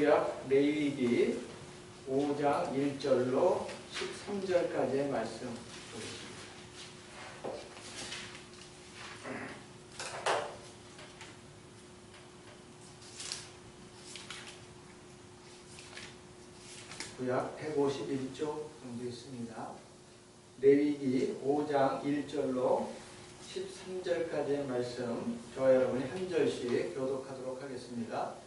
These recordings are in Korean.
구약 레위기 5장 1절로 13절까지의 말씀 보겠습니다. 구약 151쪽 정도 있습니다. 레위기 5장 1절로 13절까지의 말씀 저와 여러분이 한 절씩 교독하도록 하겠습니다.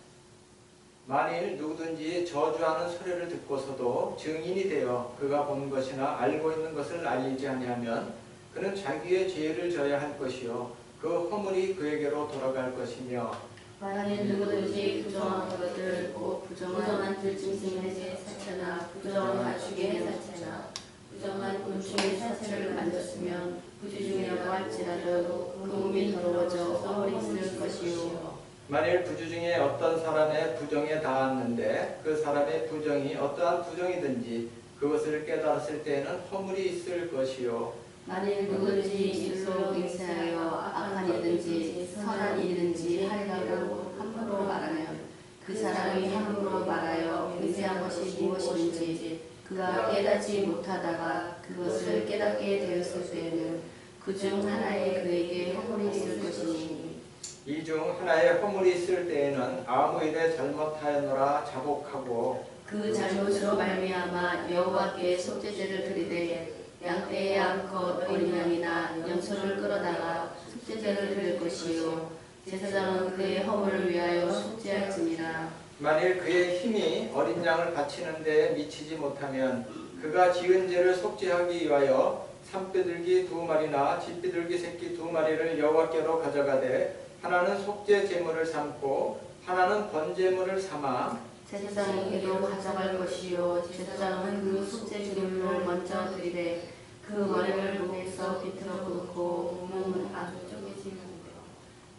만일 누구든지 저주하는 소리를 듣고서도 증인이 되어 그가 본 것이나 알고 있는 것을 알리지 아니하면 그는 자기의 죄를 져야 할 것이요 그 허물이 그에게로 돌아갈 것이며 만일 누구든지 부정한 것을 듣고 부정한 들짐승의 사체나 부정한 가축의 사체나 부정한 곤충의 사체를 만졌으면 부주중이라고 할지라도 그 몸이 더러워져 썩어 있을 것이요 만일 부주 중에 어떤 사람의 부정에 닿았는데 그 사람의 부정이 어떠한 부정이든지 그것을 깨달았을 때에는 허물이 있을 것이요 만일 누구든지 입으로 맹세하여 악한 일든지 선한 일든지 하려고 함부로 말하면 그 사람이 함부로 말하여 맹세한 것이 무엇인지 그가 깨닫지 못하다가 그것을 깨닫게 되었을 때에는 그중 하나에 그에게 허물이 있을 것이니 이 중 하나의 허물이 있을 때에는 아무 일에 잘못하였노라 자복하고 그 잘못으로 말미암아 여호와께 속죄제를 드리되 양떼의 암컷 어린 양이나 염소를 끌어다가 속죄제를 드릴 것이요 제사장은 그의 허물을 위하여 속죄할지니라. 만일 그의 힘이 어린 양을 바치는 데 미치지 못하면 그가 지은 죄를 속죄하기 위하여 산비둘기 2마리나 쥐비둘기 새끼 2마리를 여호와께로 가져가되 하나는 속죄 제물을 삼고 하나는 번제물을 삼아 제사장에게로 가져갈 것이요 제사장은 그 속죄 제물로 먼저 드리되 그 머리를 목에서 비틀어 긋고 몸은 안쪽에 지면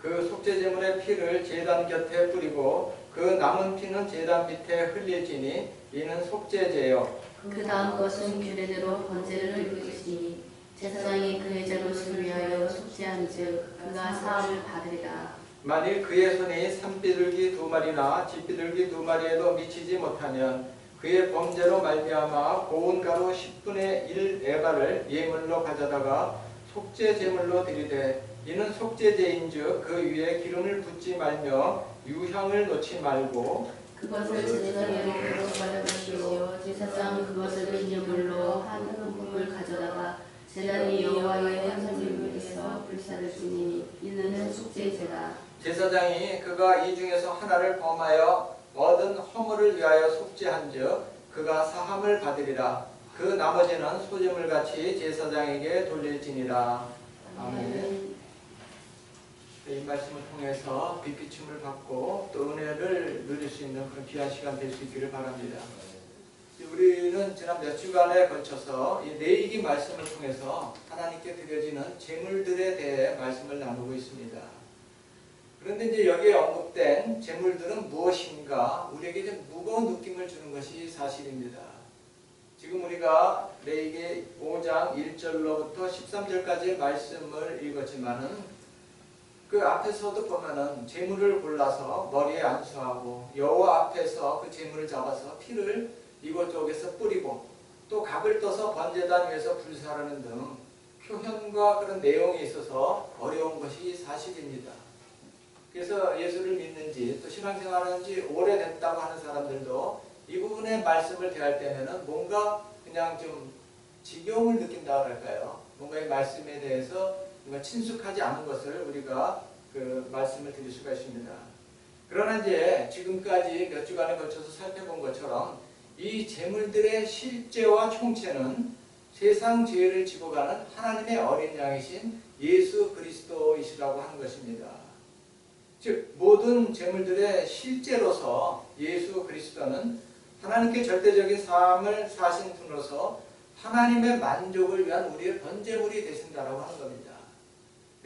그 속죄 제물의 피를 제단 곁에 뿌리고 그 남은 피는 제단 밑에 흘릴지니 이는 속죄제요 그 다음 것은 규례대로 번제를 드릴 것이니 제사장이 그의 잘못을 위하여 속죄한즉 그가 사함을 받으리라. 만일 그의 손이 산비둘기 2마리나 쥐비둘기 2마리에도 미치지 못하면 그의 범죄로 말미암아 고운 가루 10분의 1 에바를 예물로 가져다가 속죄 제물로 드리되 이는 속죄제인즉 그 위에 기름을 붓지 말며 유향을 놓지 말고 그것을 제사장에게로 가져갈 것이요 제사장 그것을 기념물로 한 흠을 가져다가 제단이 여호와의 현상제물에서 불사를 지니 이는 속죄제라. 제사장이 그가 이 중에서 하나를 범하여 얻은 허물을 위하여 속죄한즉 그가 사함을 받으리라. 그 나머지는 소제물같이 제사장에게 돌릴지니라. 아멘. 이 말씀을 통해서 빛비춤을 받고 또 은혜를 누릴 수 있는 그런 귀한 시간 될 수 있기를 바랍니다. 우리는 지난 몇 주간에 걸쳐서 이 레위기 말씀을 통해서 하나님께 드려지는 제물들에 대해 말씀을 나누고 있습니다. 그런데 이제 여기에 언급된 제물들은 무엇인가 우리에게 좀 무거운 느낌을 주는 것이 사실입니다. 지금 우리가 레위기 5장 1절로부터 13절까지의 말씀을 읽었지만은 그 앞에서도 보면은 제물을 골라서 머리에 안수하고 여호와 앞에서 그 제물을 잡아서 피를 이곳저곳에서 뿌리고 또 각을 떠서 번제단 위에서 불사르는 등 표현과 그런 내용이 있어서 어려운 것이 사실입니다. 그래서 예수를 믿는지 또 신앙생활하는 지 오래됐다고 하는 사람들도 이 부분의 말씀을 대할 때는 뭔가 그냥 좀 지겨움을 느낀다 그럴까요? 뭔가 이 말씀에 대해서 뭔가 친숙하지 않은 것을 우리가 그 말씀을 드릴 수가 있습니다. 그러나 이제 지금까지 몇 주간에 걸쳐서 살펴본 것처럼 이 제물들의 실제와 총체는 세상 죄를 지고 가는 하나님의 어린 양이신 예수 그리스도이시라고 하는 것입니다. 즉 모든 제물들의 실제로서 예수 그리스도는 하나님께 절대적인 삶을 사신 분으로서 하나님의 만족을 위한 우리의 번제물이 되신다라고 하는 겁니다.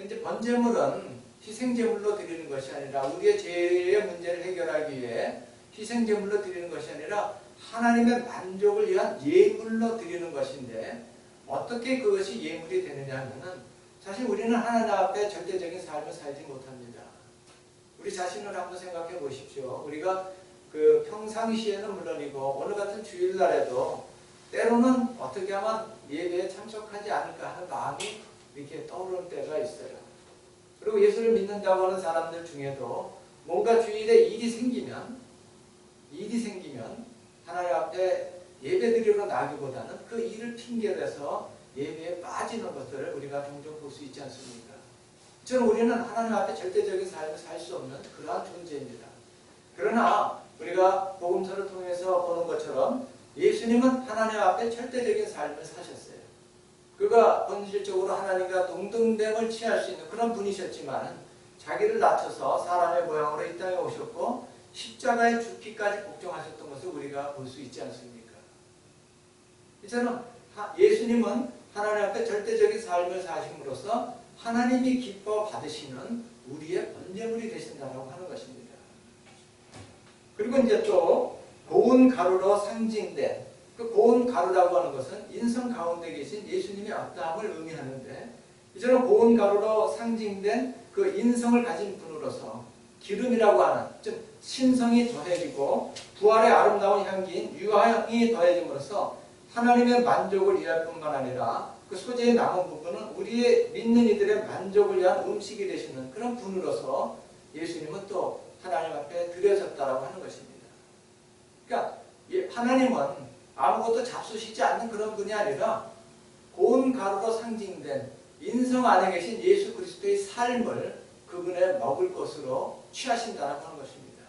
이제 번제물은 희생제물로 드리는 것이 아니라 우리의 죄의 문제를 해결하기 위해 희생제물로 드리는 것이 아니라 하나님의 만족을 위한 예물로 드리는 것인데 어떻게 그것이 예물이 되느냐 하면은 사실 우리는 하나님 앞에 절대적인 삶을 살지 못합니다. 우리 자신을 한번 생각해 보십시오. 우리가 그 평상시에는 물론이고 오늘 같은 주일날에도 때로는 어떻게 하면 예배에 참석하지 않을까 하는 마음이 이렇게 떠오르는 때가 있어요. 그리고 예수를 믿는다고 하는 사람들 중에도 뭔가 주일에 일이 생기면 하나님 앞에 예배드리러 나기보다는 그 일을 핑계로 해서 예배에 빠지는 것들을 우리가 종종 볼 수 있지 않습니까? 저는 우리는 하나님 앞에 절대적인 삶을 살 수 없는 그러한 존재입니다. 그러나 우리가 복음서를 통해서 보는 것처럼 예수님은 하나님 앞에 절대적인 삶을 사셨어요. 그가 본질적으로 하나님과 동등됨을 취할 수 있는 그런 분이셨지만 자기를 낮춰서 사람의 모양으로 이 땅에 오셨고 십자가에 죽기까지 복종하셨던 것을 우리가 볼 수 있지 않습니까? 이처럼 예수님은 하나님 앞에 절대적인 삶을 사심으로써 하나님이 기뻐 받으시는 우리의 번제물이 되신다고 하는 것입니다. 그리고 이제 또 고운 가루로 상징된 그 고운 가루라고 하는 것은 인성 가운데 계신 예수님의 어떠함을 의미하는데 이처럼 고운 가루로 상징된 그 인성을 가진 분으로서 기름이라고 하는 즉 신성이 더해지고 부활의 아름다운 향기인 유화향이 더해짐으로써 하나님의 만족을 위할 뿐만 아니라 그 소재의 남은 부분은 우리의 믿는 이들의 만족을 위한 음식이 되시는 그런 분으로서 예수님은 또 하나님 앞에 드려졌다라고 하는 것입니다. 그러니까 하나님은 아무것도 잡수시지 않는 그런 분이 아니라 고운 가루로 상징된 인성 안에 계신 예수 그리스도의 삶을 그분의 먹을 것으로 취하신다라고 하는 것입니다.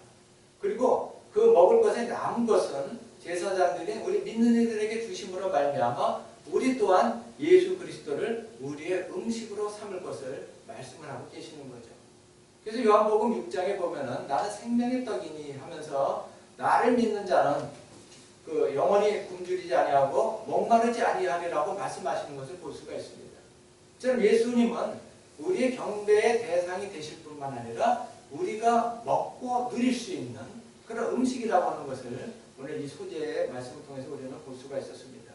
그리고 그 먹을 것에 남은 것은 제사장들이 우리 믿는 이들에게 주심으로 말미암아 우리 또한 예수 그리스도를 우리의 음식으로 삼을 것을 말씀을 하고 계시는 거죠. 그래서 요한복음 6장에 보면은 나는 생명의 떡이니 하면서 나를 믿는 자는 그 영원히 굶주리지 아니하고 목마르지 아니하리라고 말씀하시는 것을 볼 수가 있습니다. 저는 예수님은 우리의 경배의 대상이 되실 뿐만 아니라 우리가 먹고 누릴 수 있는 그런 음식이라고 하는 것을 오늘 이 소재의 말씀을 통해서 우리는 볼 수가 있었습니다.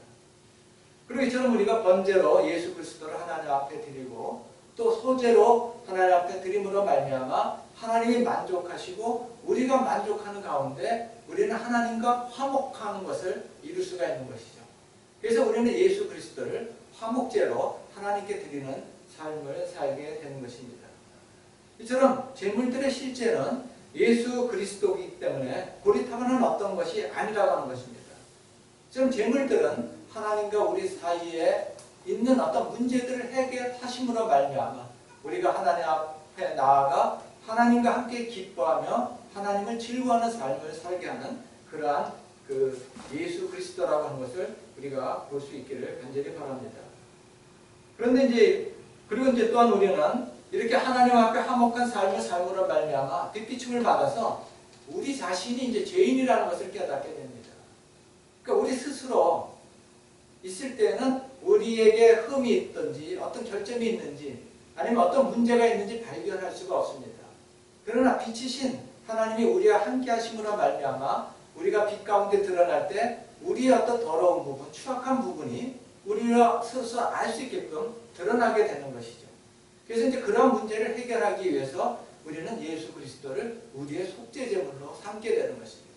그리고 이처럼 우리가 번제로 예수 그리스도를 하나님 앞에 드리고 또 소제로 하나님 앞에 드림으로 말미암아 하나님이 만족하시고 우리가 만족하는 가운데 우리는 하나님과 화목하는 것을 이룰 수가 있는 것이죠. 그래서 우리는 예수 그리스도를 화목제로 하나님께 드리는 삶을 살게 되는 것입니다. 이처럼 제물들의 실제는 예수 그리스도이기 때문에 고리타분한 어떤 것이 아니라고 하는 것입니다. 지금 제물들은 하나님과 우리 사이에 있는 어떤 문제들을 해결하심으로 말미암아 우리가 하나님 앞에 나아가 하나님과 함께 기뻐하며 하나님을 즐거워하는 삶을 살게 하는 그러한 그 예수 그리스도라고 하는 것을 우리가 볼 수 있기를 간절히 바랍니다. 그런데 이제 그리고 이제 또한 우리는 이렇게 하나님 앞에 화목한 삶을 삶으로 말미암아 빛비춤을 받아서 우리 자신이 이제 죄인이라는 것을 깨닫게 됩니다. 그러니까 우리 스스로 있을 때는 우리에게 흠이 있든지 어떤 결점이 있는지 아니면 어떤 문제가 있는지 발견할 수가 없습니다. 그러나 빛이신 하나님이 우리와 함께 하심으로 말미암아 우리가 빛 가운데 드러날 때 우리의 어떤 더러운 부분, 추악한 부분이 우리가 스스로 알 수 있게끔 드러나게 되는 것이죠. 그래서 이제 그런 문제를 해결하기 위해서 우리는 예수 그리스도를 우리의 속죄제물로 삼게 되는 것입니다.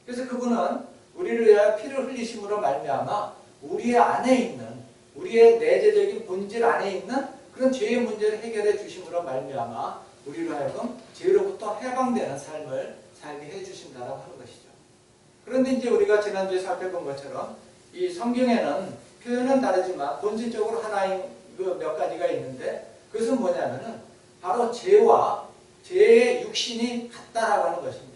그래서 그분은 우리를 위하여 피를 흘리심으로 말미암아 우리의 안에 있는 우리의 내재적인 본질 안에 있는 그런 죄의 문제를 해결해 주심으로 말미암아 우리로 하여금 죄로부터 해방되는 삶을 살게 해 주신다라고 하는 것이죠. 그런데 이제 우리가 지난주에 살펴본 것처럼 이 성경에는 표현은 다르지만 본질적으로 하나의 그 몇 가지가 있는데 그것은 뭐냐면은 바로 죄와 죄의 육신이 같다라고 하는 것입니다.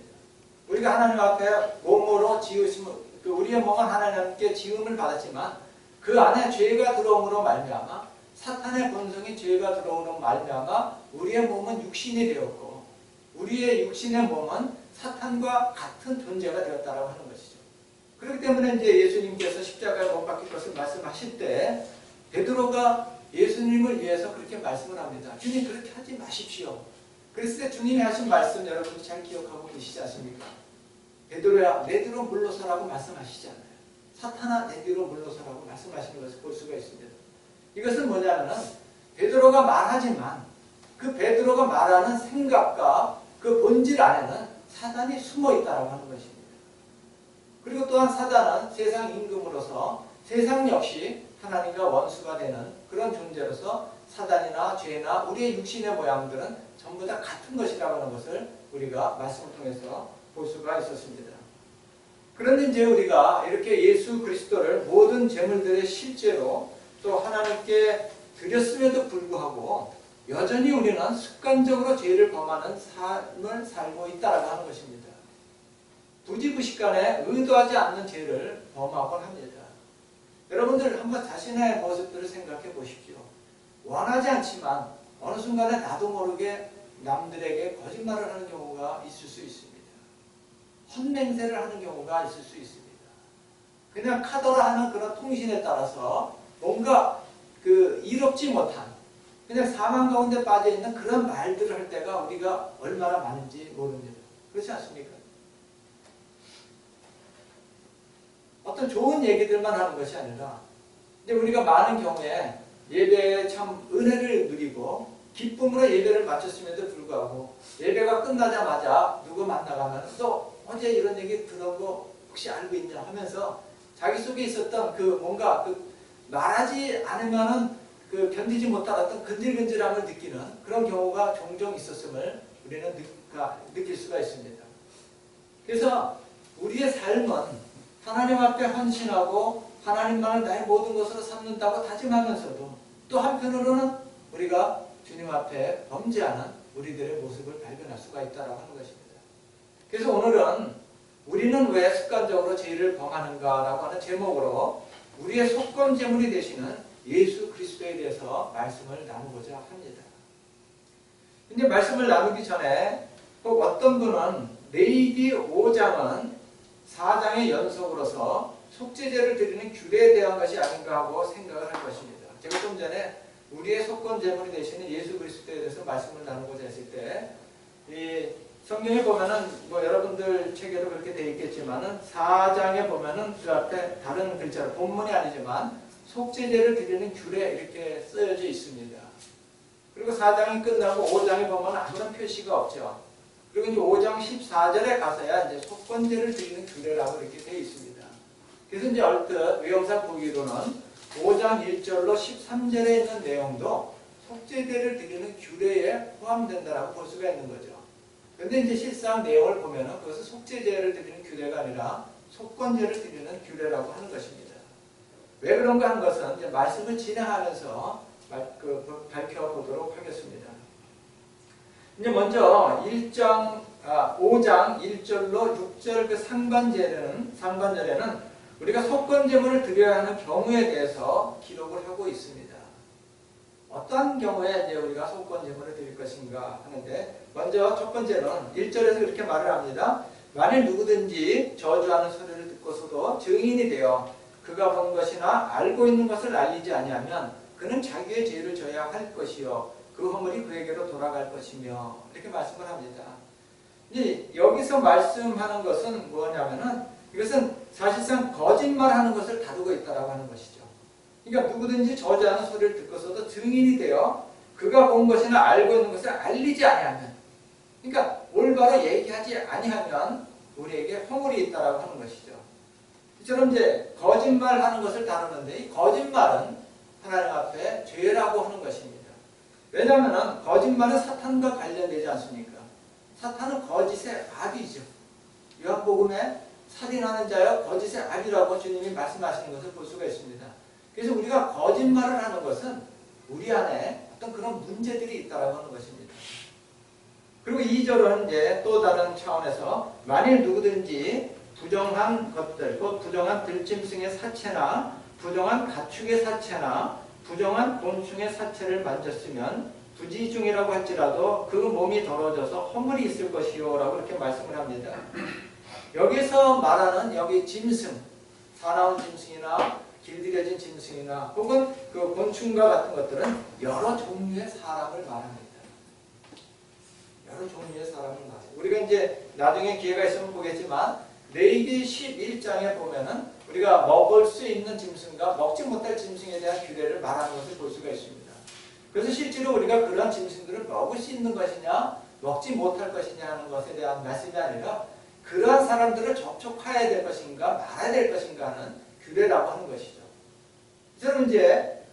우리가 하나님 앞에 몸으로 지으심을 우리의 몸은 하나님께 지음을 받았지만 그 안에 죄가 들어옴으로 말미암아 사탄의 본성이 죄가 들어오는 말미암아 우리의 몸은 육신이 되었고 우리의 육신의 몸은 사탄과 같은 존재가 되었다라고 하는 것이죠. 그렇기 때문에 이제 예수님께서 십자가에 못 박힐 것을 말씀하실 때 베드로가 예수님을 위해서 그렇게 말씀을 합니다. 주님 그렇게 하지 마십시오. 그랬을 때 주님이 하신 말씀 여러분도 잘 기억하고 계시지 않습니까? 베드로야 내 뒤로 물러서라고 말씀하시잖아요. 사탄아 내 뒤로 물러서라고 말씀하시는 것을 볼 수가 있습니다. 이것은 뭐냐면은 베드로가 말하지만 그 베드로가 말하는 생각과 그 본질 안에는 사단이 숨어 있다라고 하는 것입니다. 그리고 또한 사단은 세상 임금으로서 세상 역시 하나님과 원수가 되는 그런 존재로서 사단이나 죄나 우리의 육신의 모양들은 전부 다 같은 것이라고 하는 것을 우리가 말씀을 통해서 볼 수가 있었습니다. 그런데 이제 우리가 이렇게 예수 그리스도를 모든 재물들의 실제로 또 하나님께 드렸음에도 불구하고 여전히 우리는 습관적으로 죄를 범하는 삶을 살고 있다라고 하는 것입니다. 부지부식간에 의도하지 않는 죄를 범하곤 합니다. 여러분들 한번 자신의 모습들을 생각해 보십시오. 원하지 않지만 어느 순간에 나도 모르게 남들에게 거짓말을 하는 경우가 있을 수 있습니다. 헛맹세를 하는 경우가 있을 수 있습니다. 그냥 카더라 하는 그런 통신에 따라서 뭔가 이롭지 못한 그냥 사망 가운데 빠져있는 그런 말들을 할 때가 우리가 얼마나 많은지 모릅니다. 그렇지 않습니까? 어떤 좋은 얘기들만 하는 것이 아니라 근데 우리가 많은 경우에 예배에 참 은혜를 누리고 기쁨으로 예배를 마쳤음에도 불구하고 예배가 끝나자마자 누구 만나가면 또 어제 이런 얘기 들은 거 혹시 알고 있냐 하면서 자기 속에 있었던 뭔가 말하지 않으면은 견디지 못할 어떤 근질근질함을 느끼는 그런 경우가 종종 있었음을 우리는 느낄 수가 있습니다. 그래서 우리의 삶은 하나님 앞에 헌신하고 하나님만을 나의 모든 것으로 삼는다고 다짐하면서도 또 한편으로는 우리가 주님 앞에 범죄하는 우리들의 모습을 발견할 수가 있다고 하는 것입니다. 그래서 오늘은 우리는 왜 습관적으로 죄를 범하는가라고 하는 제목으로 우리의 속건제물이 되시는 예수 그리스도에 대해서 말씀을 나누고자 합니다. 근데 말씀을 나누기 전에 꼭 어떤 분은 레위기 5장은 4장의 연속으로서 속죄제를 드리는 규례에 대한 것이 아닌가 하고 생각을 할 것입니다. 제가 좀 전에 우리의 속건제물이 되시는 예수 그리스도에 대해서 말씀을 나누고자 했을 때 이 성경에 보면은 여러분들 책에도 그렇게 되어 있겠지만은 4장에 보면은 그 앞에 다른 글자로 본문이 아니지만 속죄제를 드리는 규례 이렇게 쓰여져 있습니다. 그리고 4장이 끝나고 5장에 보면 아무런 표시가 없죠. 그리고 이제 5장 14절에 가서야 이제 속건제를 드리는 규례라고 이렇게 되어 있습니다. 그래서 이제 얼뜻 외형상 보기로는 5장 1절로 13절에 있는 내용도 속죄제를 드리는 규례에 포함된다라고 볼 수가 있는 거죠. 그런데 이제 실상 내용을 보면은 그것은 속죄제를 드리는 규례가 아니라 속건제를 드리는 규례라고 하는 것입니다. 왜 그런가 하는 것은 이제 말씀을 진행하면서 밝혀보도록 하겠습니다. 이제 먼저 5장 1절로 6절 상반절에는 우리가 속건제물을 드려야 하는 경우에 대해서 기록을 하고 있습니다. 어떤 경우에 이제 우리가 속건제물을 드릴 것인가 하는데 먼저 첫 번째는 1절에서 이렇게 말을 합니다. 만일 누구든지 저주하는 소리를 듣고서도 증인이 되어 그가 본 것이나 알고 있는 것을 알리지 아니하면 그는 자기의 죄를 져야 할 것이요 그 허물이 그에게로 돌아갈 것이며 이렇게 말씀을 합니다. 이제 여기서 말씀하는 것은 뭐냐면은 이것은 사실상 거짓말하는 것을 다루고 있다라고 하는 것이죠. 그러니까 누구든지 저주하는 소리를 듣고서도 증인이 되어 그가 본 것이나 알고 있는 것을 알리지 아니하면, 그러니까 올바로 얘기하지 아니하면 우리에게 허물이 있다라고 하는 것이죠. 이처럼 이제 거짓말하는 것을 다루는데 이 거짓말은 하나님 앞에 죄라고 하는 것입니다. 왜냐하면 거짓말은 사탄과 관련되지 않습니까? 사탄은 거짓의 아비죠. 요한복음에 살인하는 자여 거짓의 아비라고 주님이 말씀하시는 것을 볼 수가 있습니다. 그래서 우리가 거짓말을 하는 것은 우리 안에 어떤 그런 문제들이 있다라고 하는 것입니다. 그리고 2절은 이제 또 다른 차원에서 만일 누구든지 부정한 것들, 곧 부정한 들짐승의 사체나 부정한 가축의 사체나 부정한 곤충의 사체를 만졌으면 부지중이라고 할지라도 그 몸이 더러워져서 허물이 있을 것이요 라고 이렇게 말씀을 합니다. 여기서 말하는 여기 짐승, 사나운 짐승이나 길들여진 짐승이나 혹은 그 곤충과 같은 것들은 여러 종류의 사람을 말합니다. 여러 종류의 사람을 말합니다. 우리가 이제 나중에 기회가 있으면 보겠지만 레위기 11장에 보면은 우리가 먹을 수 있는 짐승과 먹지 못할 짐승에 대한 규례를 말하는 것을 볼 수가 있습니다. 그래서 실제로 우리가 그런 짐승들을 먹을 수 있는 것이냐 먹지 못할 것이냐는 것에 대한 말씀이 아니라 그러한 사람들을 접촉해야 될 것인가 말아야 될 것인가 하는 규례라고 하는 것이죠. 저는 이제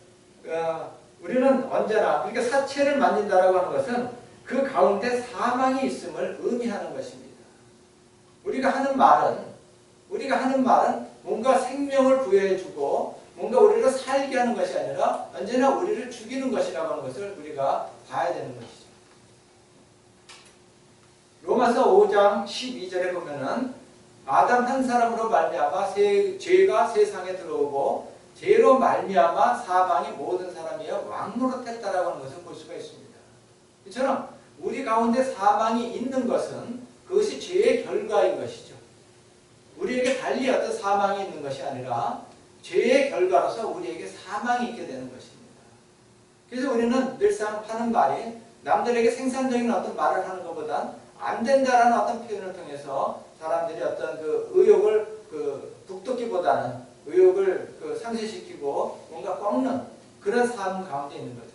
우리는 언제나 그러니까 사체를 만진다라고 하는 것은 그 가운데 사망이 있음을 의미하는 것입니다. 우리가 하는 말은 뭔가 생명을 부여해주고 뭔가 우리를 살게 하는 것이 아니라 언제나 우리를 죽이는 것이라고 하는 것을 우리가 봐야 되는 것이죠. 로마서 5장 12절에 보면은 아담 한 사람으로 말미암아 죄가 세상에 들어오고 죄로 말미암아 사망이 모든 사람이여 왕노릇했다라고 하는 것을 볼 수가 있습니다. 이처럼 우리 가운데 사망이 있는 것은 그것이 죄의 결과인 것이죠. 우리에게 달리 어떤 사망이 있는 것이 아니라 죄의 결과로서 우리에게 사망이 있게 되는 것입니다. 그래서 우리는 늘상 하는 말이 남들에게 생산적인 어떤 말을 하는 것보단 안 된다라는 어떤 표현을 통해서 사람들이 어떤 그 의욕을 북돋기보다는 의욕을 상쇄시키고 뭔가 꺾는 그런 삶 가운데 있는 거죠.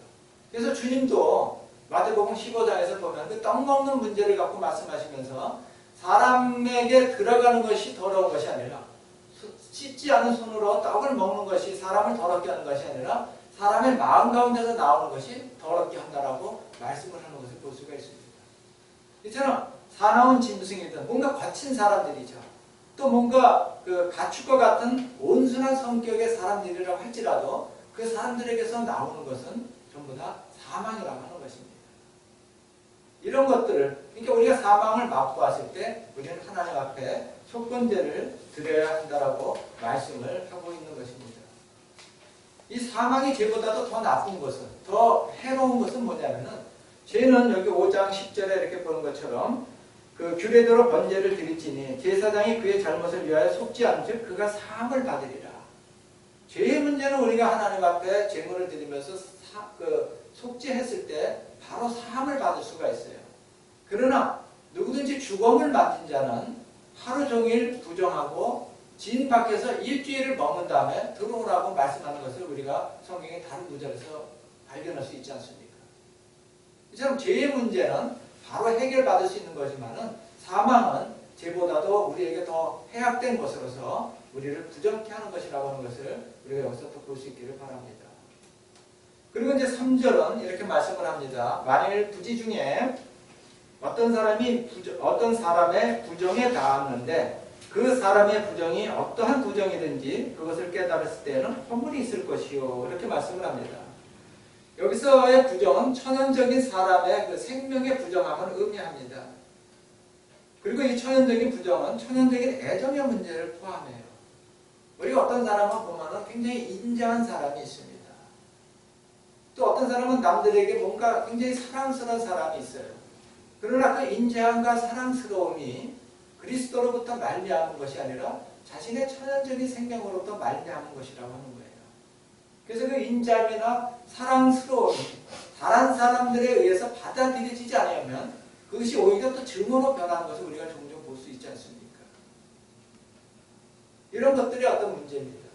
그래서 주님도 마태복음 15장에서 보면 그 떡 먹는 문제를 갖고 말씀하시면서 사람에게 들어가는 것이 더러운 것이 아니라 씻지 않은 손으로 떡을 먹는 것이 사람을 더럽게 하는 것이 아니라 사람의 마음 가운데서 나오는 것이 더럽게 한다라고 말씀을 하는 것을 볼 수가 있습니다. 이처럼 사나운 짐승이든 뭔가 거친 사람들이죠. 또 뭔가 가축과 같은 온순한 성격의 사람들이라고 할지라도 그 사람들에게서 나오는 것은 전부 다 사망이라고 하는 것입니다. 이런 것들을 그러니까 우리가 사망을 맛보았을 때 우리는 하나님 앞에 속건제를 드려야 한다라고 말씀을 하고 있는 것입니다. 이 사망이 죄보다도 더 나쁜 것은 더 해로운 것은 뭐냐면은 죄는 여기 5장 10절에 이렇게 보는 것처럼 그 규례대로 번제를 드릴지니 제사장이 그의 잘못을 위하여 속지 않은즉 그가 사함을 받으리라. 죄의 문제는 우리가 하나님 앞에 제물을 드리면서 속죄했을 때 바로 사함을 받을 수가 있어요. 그러나 누구든지 주검을 맡은 자는 하루 종일 부정하고 진 밖에서 일주일을 머문 다음에 들어오라고 말씀하는 것을 우리가 성경의 다른 구절에서 발견할 수 있지 않습니까? 이처럼 죄의 문제는 바로 해결받을 수 있는 거지만은 사망은 죄보다도 우리에게 더 해악된 것으로서 우리를 부정케 하는 것이라고 하는 것을 우리가 여기서 또 볼 수 있기를 바랍니다. 그리고 이제 3절은 이렇게 말씀을 합니다. 만일 부지 중에 어떤 사람의 부정에 닿았는데 그 사람의 부정이 어떠한 부정이든지 그것을 깨달았을 때에는 허물이 있을 것이요. 이렇게 말씀을 합니다. 여기서의 부정은 천연적인 사람의 그 생명의 부정함을 의미합니다. 그리고 이 천연적인 부정은 천연적인 애정의 문제를 포함해요. 우리가 어떤 사람을 보면 굉장히 인자한 사람이 있습니다. 또 어떤 사람은 남들에게 뭔가 굉장히 사랑스러운 사람이 있어요. 그러나 그 인자함과 사랑스러움이 그리스도로부터 말미암은 것이 아니라 자신의 천연적인 생명으로부터 말미암은 것이라고 하는 거예요. 그래서 그 인자함이나 사랑스러움이 다른 사람들에 의해서 받아들여지지 않으면 그것이 오히려 또 증오로 변하는 것을 우리가 종종 볼 수 있지 않습니까? 이런 것들이 어떤 문제입니다.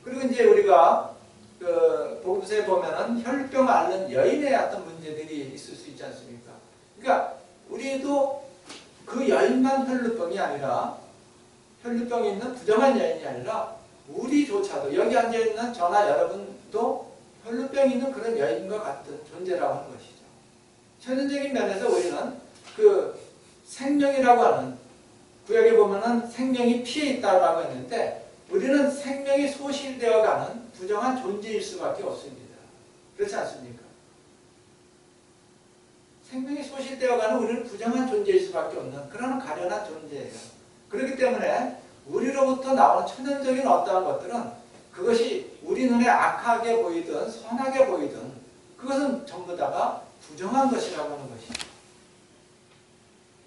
그리고 이제 우리가 복음서에 보면은 혈병 앓는 여인의 어떤 문제들이 있을 수 있지 않습니까? 그러니까 우리도 그 여인만 혈루병이 아니라 혈루병이 있는 부정한 여인이 아니라 우리조차도 여기 앉아있는 저나 여러분도 혈루병이 있는 그런 여인과 같은 존재라고 하는 것이죠. 천연적인 면에서 우리는 그 생명이라고 하는 구약에 보면은 생명이 피에 있다고 했는데 우리는 생명이 소실되어 가는 부정한 존재일 수밖에 없습니다. 그렇지 않습니까? 생명이 소실되어 가는 우리는 부정한 존재일 수밖에 없는 그런 가련한 존재예요. 그렇기 때문에 우리로부터 나오는 천연적인 어떠한 것들은 그것이 우리 눈에 악하게 보이든 선하게 보이든 그것은 전부 다가 부정한 것이라고 하는 것이죠.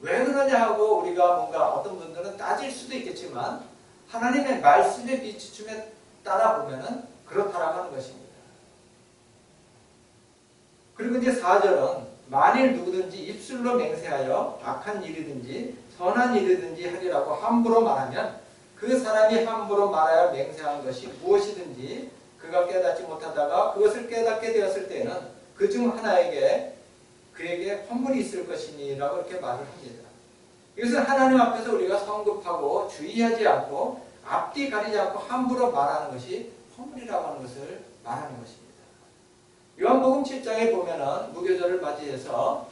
왜 그러냐 하고 우리가 뭔가 어떤 분들은 따질 수도 있겠지만 하나님의 말씀의 비추심에 따라 보면은 그렇다라고 하는 것입니다. 그리고 이제 4절은 만일 누구든지 입술로 맹세하여 악한 일이든지 선한 일이든지 하리라고 함부로 말하면 그 사람이 함부로 말하여 맹세한 것이 무엇이든지 그가 깨닫지 못하다가 그것을 깨닫게 되었을 때는 그 중 하나에게 그에게 헌물이 있을 것이니라고 이렇게 말을 합니다. 이것은 하나님 앞에서 우리가 성급하고 주의하지 않고 앞뒤 가리지 않고 함부로 말하는 것이 헌물이라고 하는 것을 말하는 것입니다. 요한복음 7장에 보면은 무교절을 맞이해서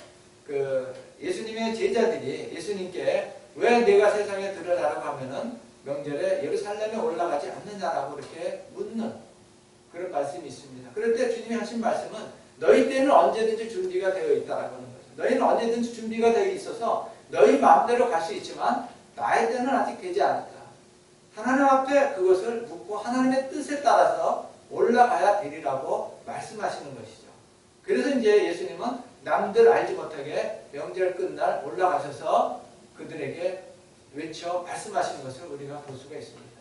예수님의 제자들이 예수님께 왜 내가 세상에 드러나라고 하면은 명절에 예루살렘에 올라가지 않느냐라고 이렇게 묻는 그런 말씀이 있습니다. 그럴 때 주님이 하신 말씀은 너희 때는 언제든지 준비가 되어 있다라고 하는 거죠. 너희는 언제든지 준비가 되어 있어서 너희 마음대로 갈 수 있지만 나의 때는 아직 되지 않았다. 하나님 앞에 그것을 묻고 하나님의 뜻에 따라서 올라가야 되리라고 말씀하시는 것이죠. 그래서 이제 예수님은 남들 알지 못하게 명절 끝날 올라가셔서 그들에게 외쳐 말씀하시는 것을 우리가 볼 수가 있습니다.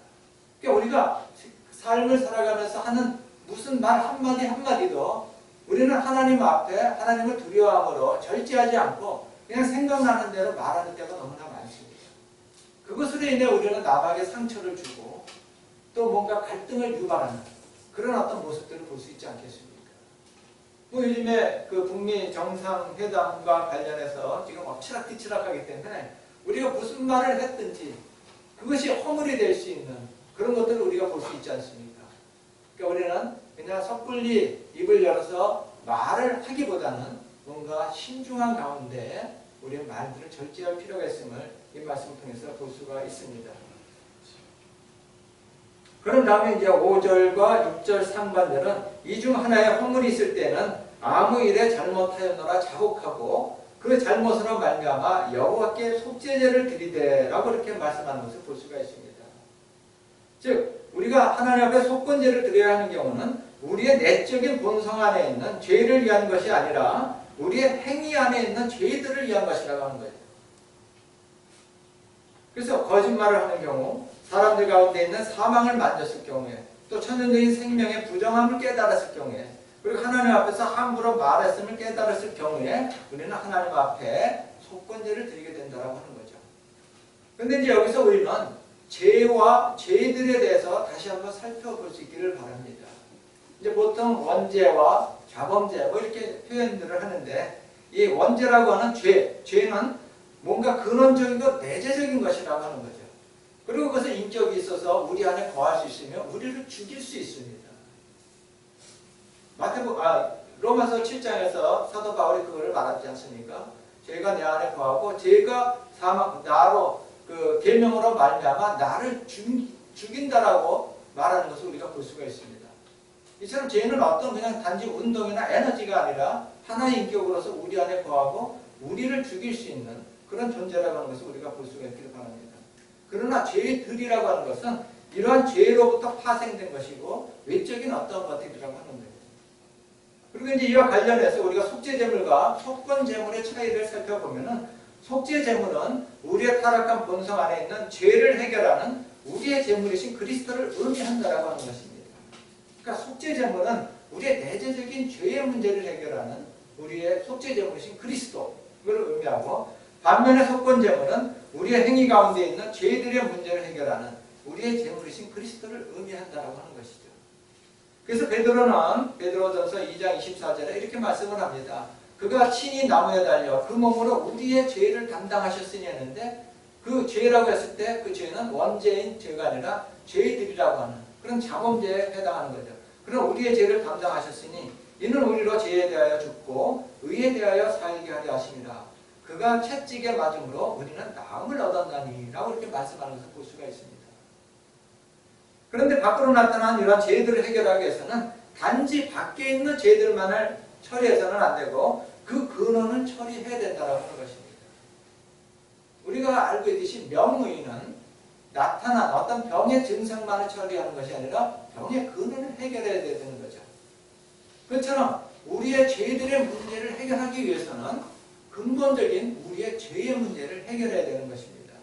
그러니까 우리가 삶을 살아가면서 하는 무슨 말 한마디 한마디도 우리는 하나님 앞에 하나님을 두려워함으로 절제하지 않고 그냥 생각나는 대로 말하는 때가 너무나 많습니다. 그것으로 인해 우리는 남에게 상처를 주고 또 뭔가 갈등을 유발하는 그런 어떤 모습들을 볼 수 있지 않겠습니까? 요즘에 북미 정상회담과 관련해서 지금 엎치락뒤치락하기 때문에 우리가 무슨 말을 했든지 그것이 허물이 될 수 있는 그런 것들을 우리가 볼 수 있지 않습니까? 그러니까 우리는 그냥 섣불리 입을 열어서 말을 하기보다는 뭔가 신중한 가운데 우리의 말들을 절제할 필요가 있음을 이 말씀을 통해서 볼 수가 있습니다. 그런 다음에 이제 5절과 6절 상반절은 이 중 하나의 허물이 있을 때는 아무 일에 잘못하였노라 자복하고 그 잘못으로 말미암아 여호와께 속죄제를 드리되라고 이렇게 말씀하는 것을 볼 수가 있습니다. 즉 우리가 하나님 앞에 속건제를 드려야 하는 경우는 우리의 내적인 본성 안에 있는 죄를 위한 것이 아니라 우리의 행위 안에 있는 죄들을 위한 것이라고 하는 거예요. 그래서 거짓말을 하는 경우, 사람들 가운데 있는 사망을 만졌을 경우에, 또 천연적인 생명의 부정함을 깨달았을 경우에, 그리고 하나님 앞에서 함부로 말했음을 깨달았을 경우에 우리는 하나님 앞에 속건제를 드리게 된다고 하는 거죠. 그런데 이제 여기서 우리는 죄와 죄들에 대해서 다시 한번 살펴볼 수 있기를 바랍니다. 이제 보통 원죄와 자범죄 뭐 이렇게 표현들을 하는데 이 원죄라고 하는 죄는 뭔가 근원적이고 내재적인 것이라고 하는 거죠. 그리고 그것은 인격이 있어서 우리 안에 거할 수 있으며 우리를 죽일 수 있습니다. 로마서 7장에서 사도 바울이 그거를 말하지 않습니까? 죄가 내 안에 거하고 죄가 나로 계명으로 말미암아 나를 죽인다라고 말하는 것을 우리가 볼 수가 있습니다. 이처럼 죄는 어떤 그냥 단지 운동이나 에너지가 아니라 하나의 인격으로서 우리 안에 거하고 우리를 죽일 수 있는 그런 존재라고 하는 것을 우리가 볼 수가 있기를 바랍니다. 그러나 죄들이라고 하는 것은 이러한 죄로부터 파생된 것이고 외적인 어떤 것들이라고 하는 거예요. 그리고 이제 이와 관련해서 우리가 속죄제물과 속건제물의 차이를 살펴보면은 속죄제물은 우리의 타락한 본성 안에 있는 죄를 해결하는 우리의 제물이신 그리스도를 의미한다라고 하는 것입니다. 그러니까 속죄제물은 우리의 내재적인 죄의 문제를 해결하는 우리의 속죄제물이신 그리스도를 의미하고, 반면에 속건제물은 우리의 행위 가운데 있는 죄들의 문제를 해결하는 우리의 제물이신 그리스도를 의미한다라고 하는 것이죠. 그래서 베드로는 베드로전서 2장 24절에 이렇게 말씀을 합니다. 그가 친히 나무에 달려 그 몸으로 우리의 죄를 담당하셨으니 했는데, 그 죄라고 했을 때 그 죄는 원죄인 죄가 아니라 죄들이라고 하는 그런 자범죄에 해당하는 거죠. 그럼 우리의 죄를 담당하셨으니 이는 우리로 죄에 대하여 죽고 의에 대하여 살게 하려 하심이라. 그가 채찍에 맞음으로 우리는 나음을 얻었나니 라고 이렇게 말씀하는 것을 볼 수가 있습니다. 그런데 밖으로 나타난 이러한 죄들을 해결하기 위해서는 단지 밖에 있는 죄들만을 처리해서는 안 되고 그 근원을 처리해야 된다고 하는 것입니다. 우리가 알고 있듯이 명의는 나타난 어떤 병의 증상만을 처리하는 것이 아니라 병의 근원을 해결해야 되는 거죠. 그것처럼 우리의 죄들의 문제를 해결하기 위해서는 근본적인 우리의 죄의 문제를 해결해야 되는 것입니다.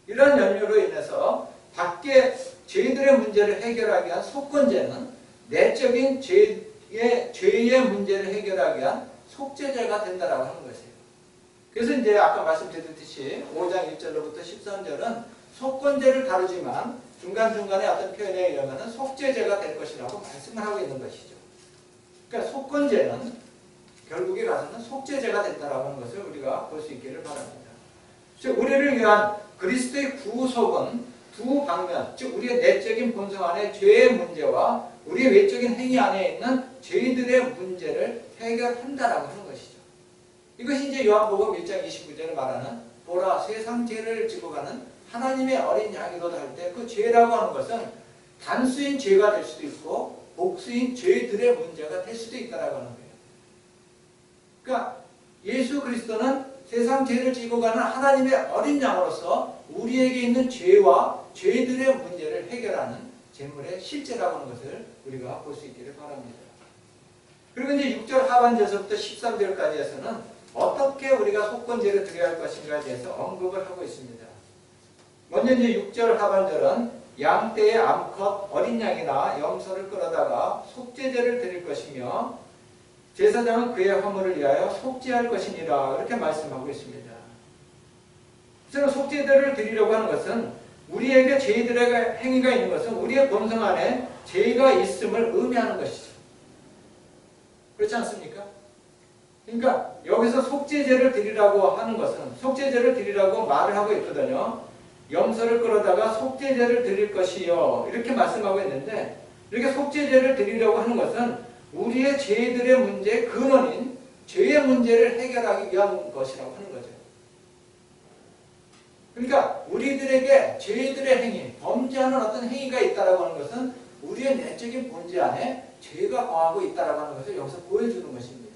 이런 연유로 인해서 밖에 죄들의 문제를 해결하기 위한 속건제는 내적인 죄의 문제를 해결하기 위한 속죄제가 된다라고 하는 것이에요. 그래서 이제 아까 말씀드렸듯이 5장 1절로부터 13절은 속건제를 다루지만 중간중간에 어떤 표현에 의하면 속죄제가 될 것이라고 말씀을 하고 있는 것이죠. 그러니까 속건제는 결국에 가서는 속죄제가 된다라는 것을 우리가 볼 수 있기를 바랍니다. 즉 우리를 위한 그리스도의 구속은 두 방면, 즉 우리의 내적인 본성 안에 죄의 문제와 우리의 외적인 행위 안에 있는 죄들의 문제를 해결한다라고 하는 것이죠. 이것이 이제 요한복음 1장 29절에 말하는 보라 세상 죄를 지고 가는 하나님의 어린 양이로다 할 때 그 죄라고 하는 것은 단수인 죄가 될 수도 있고 복수인 죄들의 문제가 될 수도 있다라고 하는 거예요. 그러니까 예수 그리스도는 세상 죄를 지고 가는 하나님의 어린 양으로서 우리에게 있는 죄와 죄들의 문제를 해결하는 제물의 실제라고 하는 것을 우리가 볼 수 있기를 바랍니다. 그리고 이제 6절 하반절서부터 13절까지에서는 어떻게 우리가 속건제를 드려야 할 것인가에 대해서 언급을 하고 있습니다. 먼저 이제 6절 하반절은 양떼의 암컷 어린 양이나 염소를 끌어다가 속죄제를 드릴 것이며 제사장은 그의 화물을 위하여 속죄할 것이니라 이렇게 말씀하고 있습니다. 그래서 속죄제를 드리려고 하는 것은 우리에게 죄들의 행위가 있는 것은 우리의 본성 안에 죄가 있음을 의미하는 것이죠. 그렇지 않습니까? 그러니까 여기서 속죄제를 드리라고 하는 것은 속죄제를 드리라고 말을 하고 있거든요. 염소를 끌어다가 속죄제를 드릴 것이요 이렇게 말씀하고 있는데 이렇게 속죄제를 드리려고 하는 것은 우리의 죄들의 문제의 근원인 죄의 문제를 해결하기 위한 것이라고 하는 거죠. 그러니까 우리들에게 죄들의 행위, 범죄하는 어떤 행위가 있다라고 하는 것은 우리의 내적인 본질 안에 죄가 거하고 있다라고 하는 것을 여기서 보여주는 것입니다.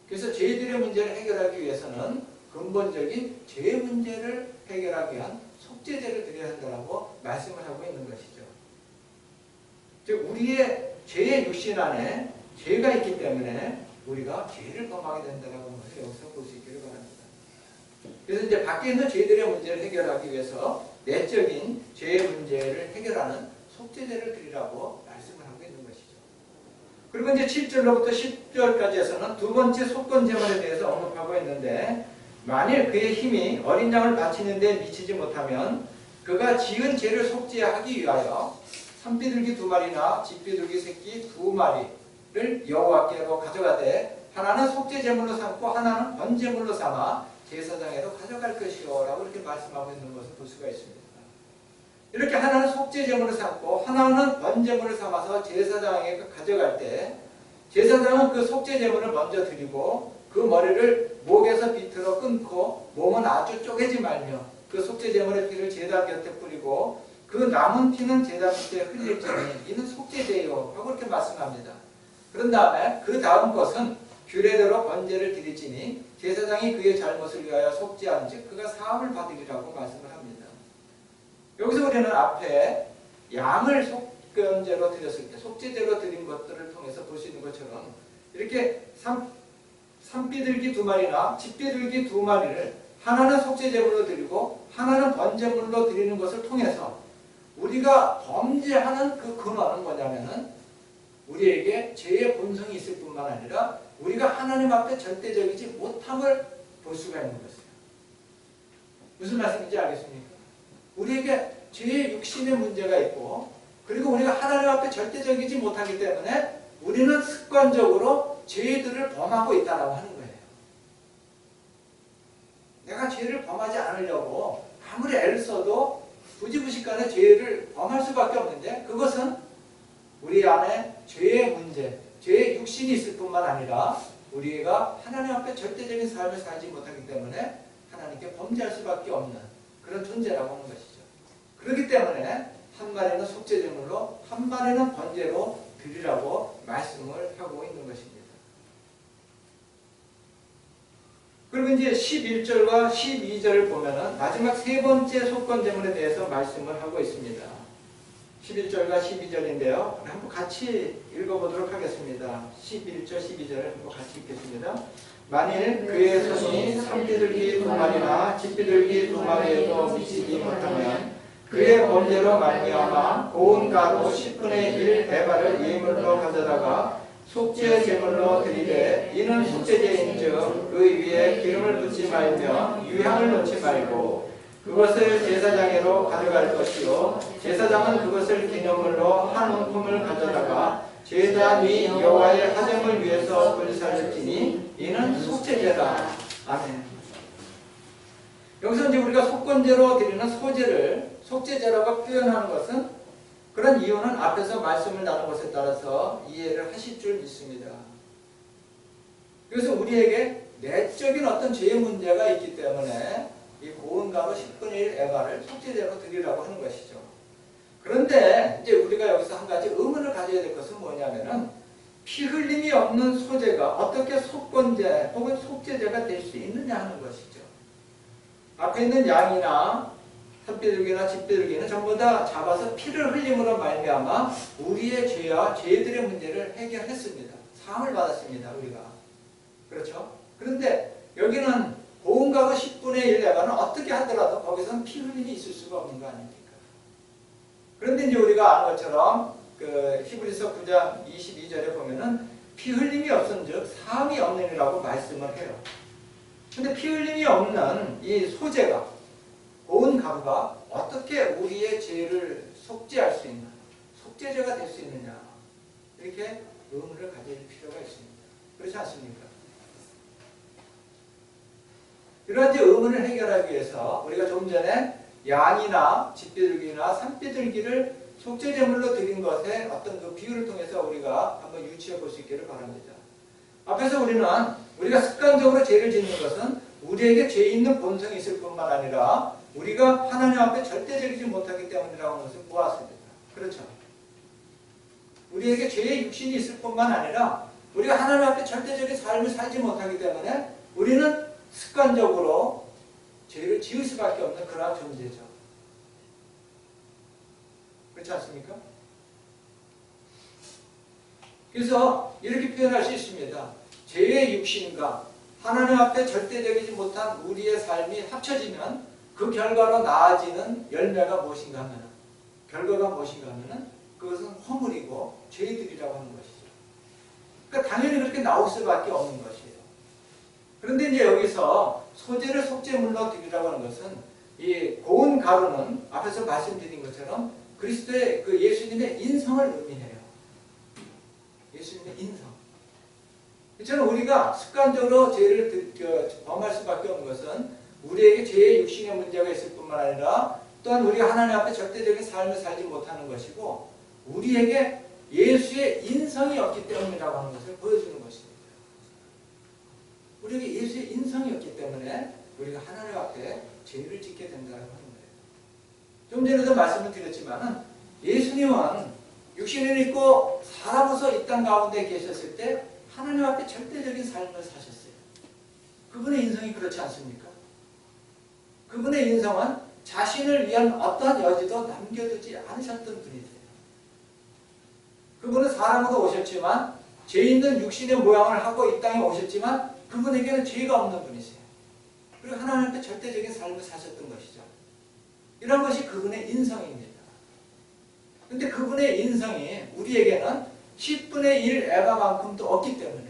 그래서 죄들의 문제를 해결하기 위해서는 근본적인 죄의 문제를 해결하기 위한 속죄제를 드려야 한다고 말씀을 하고 있는 것이죠. 즉 우리의 죄의 육신 안에 죄가 있기 때문에 우리가 죄를 범하게 된다는 것을 여기서 볼 수 있기를 바랍니다. 그래서 이제 밖에 있는 죄들의 문제를 해결하기 위해서 내적인 죄의 문제를 해결하는 속죄제를 드리라고 말씀을 하고 있는 것이죠. 그리고 이제 7절로부터 10절까지에서는 두 번째 속건제물에 대해서 언급하고 있는데 만일 그의 힘이 어린 양을 바치는 데 미치지 못하면 그가 지은 죄를 속죄하기 위하여 산비둘기 2마리나 집비둘기 새끼 2마리를 여호와께로 가져가되 하나는 속죄제물로 삼고 하나는 번제물로 삼아 제사장에로 가져갈 것이요 라고 이렇게 말씀하고 있는 것을 볼 수가 있습니다. 이렇게 하나는 속죄제물을 삼고 하나는 번제물을 삼아서 제사장에게 가져갈 때 제사장은 그 속죄제물을 먼저 드리고 그 머리를 목에서 비틀어 끊고 몸은 아주 쪼개지 말며 그 속죄제물의 피를 제단 곁에 뿌리고 그 남은 피는 제단 밑에 흘릴지니 이는 속죄제요 하고 이렇게 말씀합니다. 그런 다음에 그 다음 것은 규례대로 번제를 드릴지니 제사장이 그의 잘못을 위하여 속죄한 즉 그가 사함을 받으리라고 말씀을 합니다. 여기서 우리는 앞에 양을 속건제로 드렸을 때 속죄제로 드린 것들을 통해서 볼 수 있는 것처럼 이렇게 산비둘기 2마리나 집비둘기 2마리를 하나는 속죄제물로 드리고 하나는 번제물로 드리는 것을 통해서 우리가 범죄하는 그 근원은 뭐냐면은 우리에게 죄의 본성이 있을 뿐만 아니라 우리가 하나님 앞에 절대적이지 못함을 볼 수가 있는 것이에요. 무슨 말씀인지 알겠습니까? 우리에게 죄의 육신의 문제가 있고 그리고 우리가 하나님 앞에 절대적이지 못하기 때문에 우리는 습관적으로 죄들을 범하고 있다고 하는 거예요. 내가 죄를 범하지 않으려고 아무리 애를 써도 부지부식간에 죄를 범할 수밖에 없는데 그것은 우리 안에 죄의 문제, 죄의 육신이 있을 뿐만 아니라 우리가 하나님 앞에 절대적인 삶을 살지 못하기 때문에 하나님께 범죄할 수밖에 없는 그런 존재라고 하는 것이죠. 그렇기 때문에 한 마리는 속죄제물로 한 마리는 번제로 드리라고 말씀을 하고 있는 것입니다. 그리고 이제 11절과 12절을 보면은 마지막 세 번째 속건제물에 대해서 말씀을 하고 있습니다. 11절과 12절인데요. 한번 같이 읽어보도록 하겠습니다. 11절, 12절을 한번 같이 읽겠습니다. 만일 그의 손이 산비둘기 2마리나 집비둘기 2마리에도 미치지 못하면 그의 범죄로 말미암아 고운 가루 10분의 1 배발을 예물로 가져다가 속죄 제물로 드리되 이는 속죄제인즉 그 위에 기름을 붓지 말며 유향을 넣지 말고 그것을 제사장에로 가져갈 것이요 제사장은 그것을 기념물로 한 움큼을 가져다가 제단 위 여호와의 화제물 위에서 불살를지니 이는 속죄제라. 아멘. 여기서 이제 우리가 속건제로 드리는 소제를 속죄제라고 표현하는 것은 그런 이유는 앞에서 말씀을 나눈 것에 따라서 이해를 하실 줄 믿습니다. 그래서 우리에게 내적인 어떤 죄의 문제가 있기 때문에 이 고운 가루 10분의 1 에바를 속죄제로 드리라고 하는 것이죠. 그런데 이제 우리가 여기서 한 가지 의문을 가져야 될 것은 뭐냐면은 피 흘림이 없는 소제가 어떻게 속건제 혹은 속죄제가 될 수 있느냐 하는 것이죠. 앞에 있는 양이나 산비둘기나 집비둘기는 전부 다 잡아서 피를 흘림으로 말미암아 우리의 죄와 죄들의 문제를 해결했습니다. 사함을 받았습니다. 우리가. 그렇죠? 그런데 여기는 고운 가루 10분의 1 에바는 어떻게 하더라도 거기서는 피 흘림이 있을 수가 없는 거 아닙니까? 그런데 이제 우리가 아는 것처럼 그 히브리서 9장 22절에 보면은 피 흘림이 없은즉 사함이 없느니라고 말씀을 해요. 근데 피 흘림이 없는 이 소제가 고운 가루가 어떻게 우리의 죄를 속죄할 수 있나, 속죄제가 될 수 있느냐, 이렇게 의문을 가질 필요가 있습니다. 그렇지 않습니까? 이러한 의문을 해결하기 위해서 우리가 좀 전에 양이나 집비둘기나 산비둘기를 속죄제물로 드린 것에 어떤 그 비유를 통해서 우리가 한번 유추해 볼 수 있기를 바랍니다. 앞에서 우리가 습관적으로 죄를 짓는 것은 우리에게 죄 있는 본성이 있을 뿐만 아니라 우리가 하나님 앞에 절대적이지 못하기 때문이라고 하는 것을 보았습니다. 그렇죠? 우리에게 죄의 육신이 있을 뿐만 아니라 우리가 하나님 앞에 절대적인 삶을 살지 못하기 때문에 우리는 습관적으로 죄를 지을 수밖에 없는 그러한 존재죠. 그렇지 않습니까? 그래서 이렇게 표현할 수 있습니다. 죄의 육신과 하나님 앞에 절대적이지 못한 우리의 삶이 합쳐지면 그 결과로 나아지는 열매가 무엇인가 하면 결과가 무엇인가 하면 그것은 허물이고 죄들이라고 하는 것이죠. 그러니까 당연히 그렇게 나올 수밖에 없는 것이에요. 그런데 이제 여기서 소제를 속죄물로 드리라고 하는 것은 이 고운 가루는 앞에서 말씀드린 것처럼 그리스도의 그 예수님의 인성을 의미해요. 예수님의 인성. 저는 우리가 습관적으로 죄를 범할 수밖에 없는 것은 우리에게 죄의 육신의 문제가 있을 뿐만 아니라 또한 우리가 하나님 앞에 절대적인 삶을 살지 못하는 것이고 우리에게 예수의 인성이 없기 때문이라고 하는 것을 보여주는 것입니다. 우리에게 예수의 인성이 없기 때문에 우리가 하나님 앞에 죄를 짓게 된다고 하는 거예요. 좀 전에도 말씀을 드렸지만 예수님은 육신을 입고 사람으로서 이 땅 가운데 계셨을 때 하나님 앞에 절대적인 삶을 사셨어요. 그분의 인성이 그렇지 않습니까? 그분의 인성은 자신을 위한 어떠한 여지도 남겨두지 않으셨던 분이세요. 그분은 사람으로 오셨지만 죄 있는 육신의 모양을 하고 이 땅에 오셨지만 그분에게는 죄가 없는 분이세요. 그리고 하나님 앞에 절대적인 삶을 사셨던 것이죠. 이런 것이 그분의 인성입니다. 그런데 그분의 인성이 우리에게는 10분의 1 에바만큼도 없기 때문에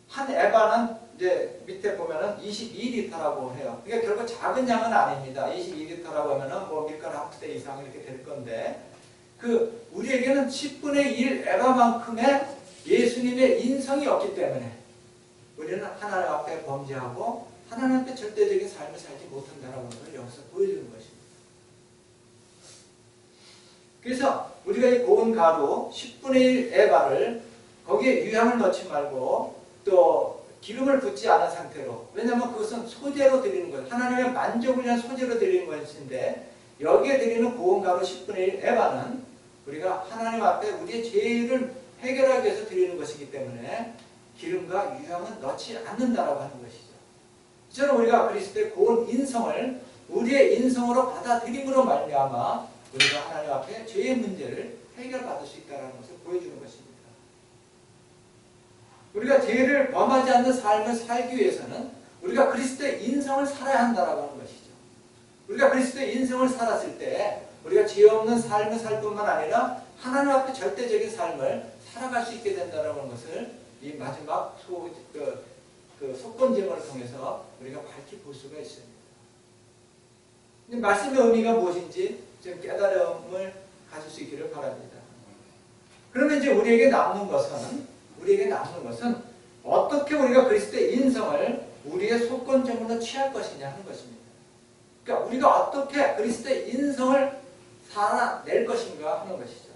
한 에바는 이제 밑에 보면은 22리터라고 해요. 그러니까 결국 작은 양은 아닙니다. 22리터라고 하면은 뭐 밀가루 한 푸대 이상 이렇게 될 건데 그 우리에게는 10분의 1 에바만큼의 예수님의 인성이 없기 때문에 우리는 하나님 앞에 범죄하고 하나님 앞에 절대적인 삶을 살지 못한다는 것을 여기서 보여주는 것입니다. 그래서 우리가 이 고운 가루 10분의 1 에바를 거기에 유향을 넣지 말고 또 기름을 붓지 않은 상태로 왜냐하면 그것은 소제로 드리는 거예요. 하나님의 만족을 위한 소제로 드리는 것인데 여기에 드리는 고운 가루 10분의 1 에바는 우리가 하나님 앞에 우리의 죄를 해결하기 위해서 드리는 것이기 때문에 기름과 유향은 넣지 않는다라고 하는 것이죠. 저는 우리가 그리스도의 고운 인성을 우리의 인성으로 받아들임으로 말미암아 우리가 하나님 앞에 죄의 문제를 해결받을 수 있다는 것을 보여주는 것입니다. 우리가 죄를 범하지 않는 삶을 살기 위해서는 우리가 그리스도의 인성을 살아야 한다라고 하는 것이죠. 우리가 그리스도의 인성을 살았을 때 우리가 죄 없는 삶을 살 뿐만 아니라 하나님 앞에 절대적인 삶을 살아갈 수 있게 된다는 것을 이 마지막 그 속건제물을 통해서 우리가 밝히 볼 수가 있습니다. 근데 말씀의 의미가 무엇인지 좀 깨달음을 가질 수 있기를 바랍니다. 그러면 이제 우리에게 남는 것은 어떻게 우리가 그리스도의 인성을 우리의 속건제물로 취할 것이냐 하는 것입니다. 그러니까 우리가 어떻게 그리스도의 인성을 살아낼 것인가 하는 것이죠.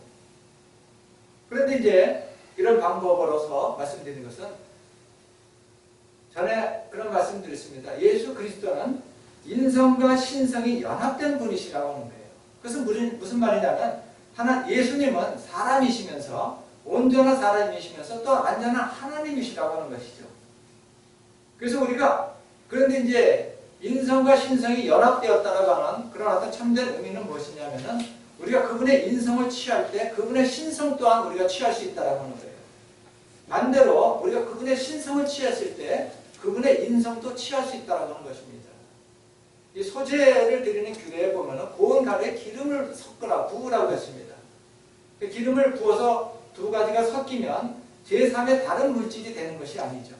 그런데 이제 이런 방법으로서 말씀드리는 것은 전에 그런 말씀드렸습니다. 예수 그리스도는 인성과 신성이 연합된 분이시라고 하는 거예요. 그것은 무슨 말이냐면 예수님은 사람이시면서 온전한 사람이시면서 또 완전한 하나님이시라고 하는 것이죠. 그래서 우리가 그런데 이제 인성과 신성이 연합되었다라고 하는 그런 어떤 참된 의미는 무엇이냐면은 우리가 그분의 인성을 취할 때 그분의 신성 또한 우리가 취할 수 있다라고 하는 거예요. 반대로 우리가 그분의 신성을 취했을 때 그분의 인성도 취할 수 있다라고 하는 것입니다. 이 소제를 드리는 규례에 보면은 고운 가루에 기름을 섞으라 부으라고 했습니다. 그 기름을 부어서 두 가지가 섞이면 제3의 다른 물질이 되는 것이 아니죠.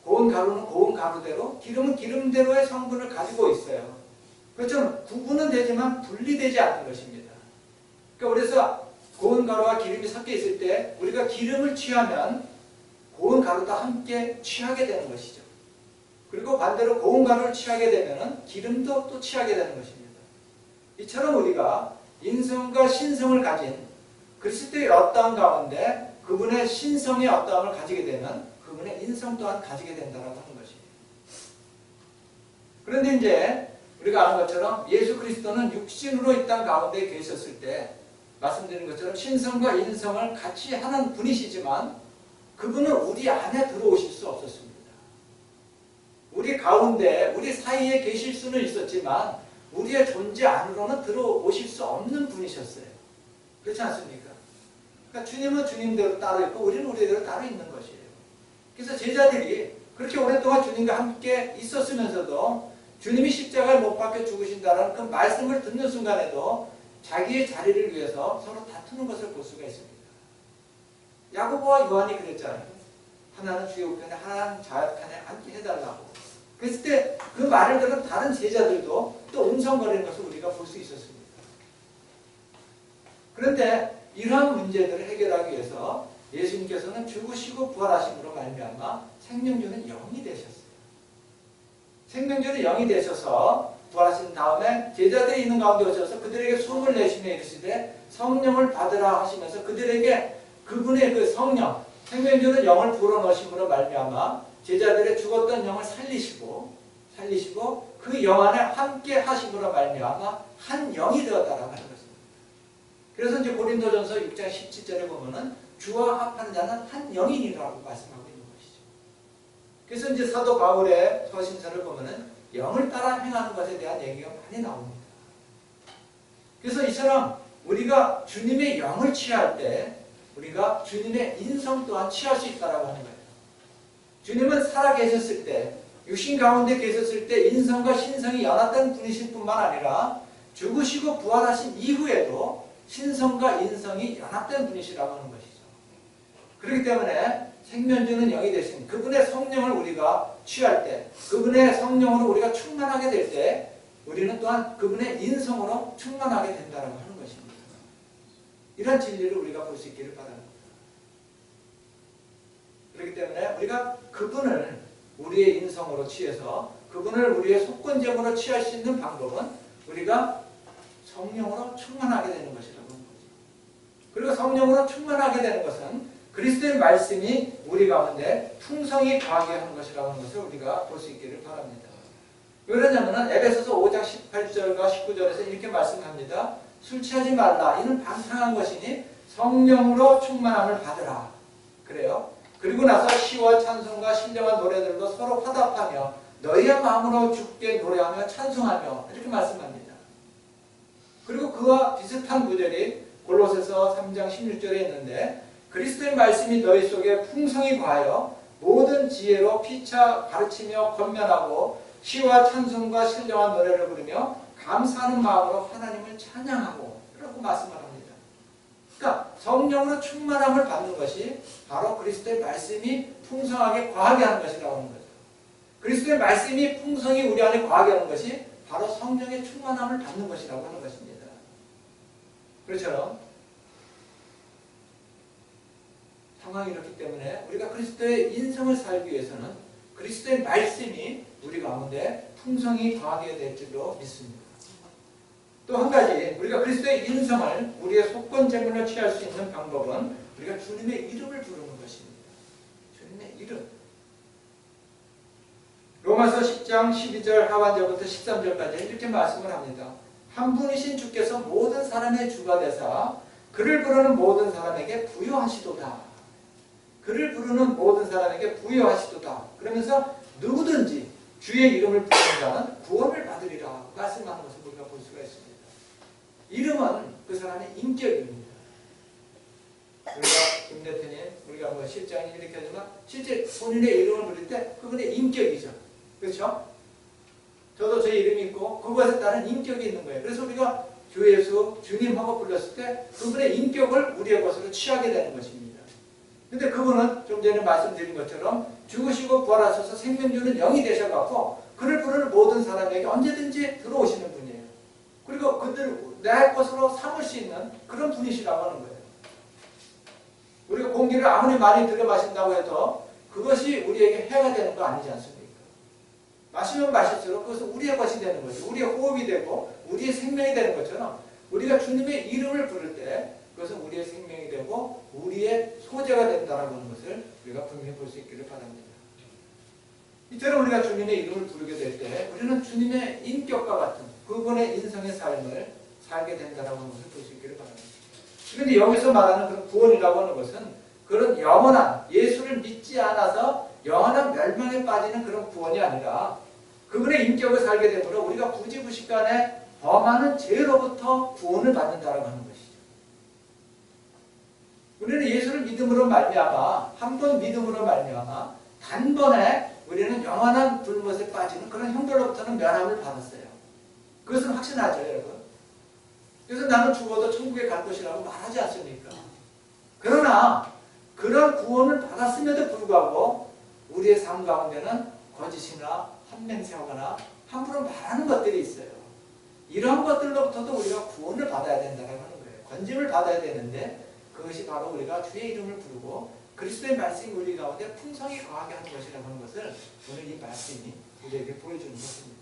고운 가루는 고운 가루대로, 기름은 기름대로의 성분을 가지고 있어요. 그렇죠. 구분은 되지만 분리되지 않는 것입니다. 그래서 고운 가루와 기름이 섞여 있을 때 우리가 기름을 취하면 고운 가루도 함께 취하게 되는 것이죠. 그리고 반대로 고운 가루를 취하게 되면 기름도 또 취하게 되는 것입니다. 이처럼 우리가 인성과 신성을 가진 그리스도의 어떠함 가운데 그분의 신성의 어떠함을 가지게 되면 그분의 인성 또한 가지게 된다고 하는 것입니다. 그런데 이제 우리가 아는 것처럼 예수 그리스도는 육신으로 이 땅 가운데 계셨을 때 말씀드린 것처럼 신성과 인성을 같이 하는 분이시지만 그분은 우리 안에 들어오실 수 없었습니다. 우리 가운데 우리 사이에 계실 수는 있었지만 우리의 존재 안으로는 들어오실 수 없는 분이셨어요. 그렇지 않습니까? 그러니까 주님은 주님대로 따로 있고 우리는 우리대로 따로 있는 것이에요. 그래서 제자들이 그렇게 오랫동안 주님과 함께 있었으면서도 주님이 십자가에 못 박혀 죽으신다는 그 말씀을 듣는 순간에도 자기의 자리를 위해서 서로 다투는 것을 볼 수가 있습니다. 야고보와 요한이 그랬잖아요. 하나는 주의 우편에 하나는 좌편에 앉게 해달라고. 그랬을 때 그 말을 들은 다른 제자들도 또 음성거리는 것을 우리가 볼 수 있었습니다. 그런데 이러한 문제들을 해결하기 위해서 예수님께서는 죽으시고 부활하심으로 말미암아 생명주는 영이 되셨어요. 생명주는 영이 되셔서 부활하신 다음에 제자들이 있는 가운데 오셔서 그들에게 숨을 내쉬며 이르시되 성령을 받으라 하시면서 그들에게 그분의 그 성령, 생명주는 영을 불어넣으심으로 말미암아 제자들의 죽었던 영을 살리시고 그 영 안에 함께 하심으로 말미암아 한 영이 되었다라고 하는 것입니다. 그래서 이제 고린도전서 6장 17절에 보면은 주와 합하는 자는 한 영이니라고 말씀하고 있는 것이죠. 그래서 이제 사도 바울의 서신서를 보면은 영을 따라 행하는 것에 대한 얘기가 많이 나옵니다. 그래서 이처럼 우리가 주님의 영을 취할 때 우리가 주님의 인성 또한 취할 수 있다라고 하는 거예요. 주님은 살아계셨을 때, 육신 가운데 계셨을 때 인성과 신성이 연합된 분이실 뿐만 아니라 죽으시고 부활하신 이후에도 신성과 인성이 연합된 분이시라고 하는 것이죠. 그렇기 때문에 생명주는 영이 되신 그분의 성령을 우리가 취할 때, 그분의 성령으로 우리가 충만하게 될 때 우리는 또한 그분의 인성으로 충만하게 된다고 하는 것입니다. 이런 진리를 우리가 볼 수 있기를 바랍니다. 그렇기 때문에 우리가 그분을 우리의 인성으로 취해서 그분을 우리의 속건제물로 취할 수 있는 방법은 우리가 성령으로 충만하게 되는 것이라고 하는 거죠. 그리고 성령으로 충만하게 되는 것은 그리스도의 말씀이 우리 가운데 풍성히 거하게 하는 것이라고 하는 것을 우리가 볼 수 있기를 바랍니다. 왜 그러냐면 에베소서 5장 18절과 19절에서 이렇게 말씀합니다. 술 취하지 말라. 이는 방탕한 것이니 성령으로 충만함을 받으라. 그래요. 그리고 나서 시와 찬송과 신령한 노래들도 서로 화답하며 너희의 마음으로 주께 노래하며 찬송하며 이렇게 말씀합니다. 그리고 그와 비슷한 구절이 골로새서 3장 16절에 있는데 그리스도의 말씀이 너희 속에 풍성히 거하여 모든 지혜로 피차 가르치며 권면하고 시와 찬송과 신령한 노래를 부르며 감사하는 마음으로 하나님을 찬양하고 이라고 말씀을 합니다. 그러니까 성령으로 충만함을 받는 것이 바로 그리스도의 말씀이 풍성하게 과하게 하는 것이라고 하는 거죠. 그리스도의 말씀이 풍성히 우리 안에 과하게 하는 것이 바로 성령의 충만함을 받는 것이라고 하는 것입니다. 그렇죠? 상황이 이렇기 때문에 우리가 그리스도의 인성을 살기 위해서는 그리스도의 말씀이 우리 가운데 풍성히 과하게 될 줄로 믿습니다. 또 한 가지, 우리가 그리스도의 인성을 우리의 속건 제물로 취할 수 있는 방법은 우리가 주님의 이름을 부르는 것입니다. 주님의 이름. 로마서 10장 12절 하반절부터 13절까지 이렇게 말씀을 합니다. 한 분이신 주께서 모든 사람의 주가 되사 그를 부르는 모든 사람에게 부여하시도다. 그를 부르는 모든 사람에게 부여하시도다. 그러면서 누구든지 주의 이름을 부르는 자는 구원을 받으리라 말씀하는 것을 우리가 볼 수가 있습니다. 이름은 그 사람의 인격입니다. 우리가 김 대표님, 우리가 뭐 실장님 이렇게 하지만 실제 본인의 이름을 부를 때 그분의 인격이죠. 그렇죠? 저도 제 이름이 있고 그것에 따른 인격이 있는 거예요. 그래서 우리가 주 예수, 주님하고 불렀을 때 그분의 인격을 우리의 것으로 취하게 되는 것입니다. 근데 그분은 좀 전에 말씀드린 것처럼 죽으시고 부활하셔서 생명 주는 영이 되셔갖고 그를 부르는 모든 사람에게 언제든지 들어오시는 분이에요. 그리고 그들 내 것으로 삼을 수 있는 그런 분이시라고 하는 거예요. 우리가 공기를 아무리 많이 들여 마신다고 해도 그것이 우리에게 해가 되는 거 아니지 않습니까? 마시면 마실수록 그것은 우리의 것이 되는 거죠. 우리의 호흡이 되고 우리의 생명이 되는 것처럼 우리가 주님의 이름을 부를 때 그것은 우리의 생명이 되고 우리의 소재가 된다는 것을 우리가 분명히 볼 수 있기를 바랍니다. 이처럼 우리가 주님의 이름을 부르게 될 때 우리는 주님의 인격과 같은 그분의 인성의 삶을 살게 된다는 것을 볼 수 있기를 바랍니다. 그런데 여기서 말하는 그런 구원이라고 하는 것은 그런 영원한 예수를 믿지 않아서 영원한 멸망에 빠지는 그런 구원이 아니라 그분의 인격을 살게 되므로 우리가 부지부식간에 범하는 죄로부터 구원을 받는다라고 하는 것이죠. 우리는 예수를 믿음으로 말미암아 한 번 믿음으로 말미암아 단번에 우리는 영원한 불못에 빠지는 그런 형벌로부터는 면함을 받았어요. 그것은 확신하죠, 여러분. 그래서 나는 죽어도 천국에 갈 것이라고 말하지 않습니까? 그러나 그런 구원을 받았음에도 불구하고 우리의 삶 가운데는 거짓이나 한맹세하거나 함부로 말하는 것들이 있어요. 이러한 것들로부터도 우리가 구원을 받아야 된다는 거예요. 건짐을 받아야 되는데 그것이 바로 우리가 주의 이름을 부르고 그리스도의 말씀이 우리 가운데 풍성히 거하게 하는 것이라고 하는 것을 오늘 이 말씀이 우리에게 보여주는 것입니다.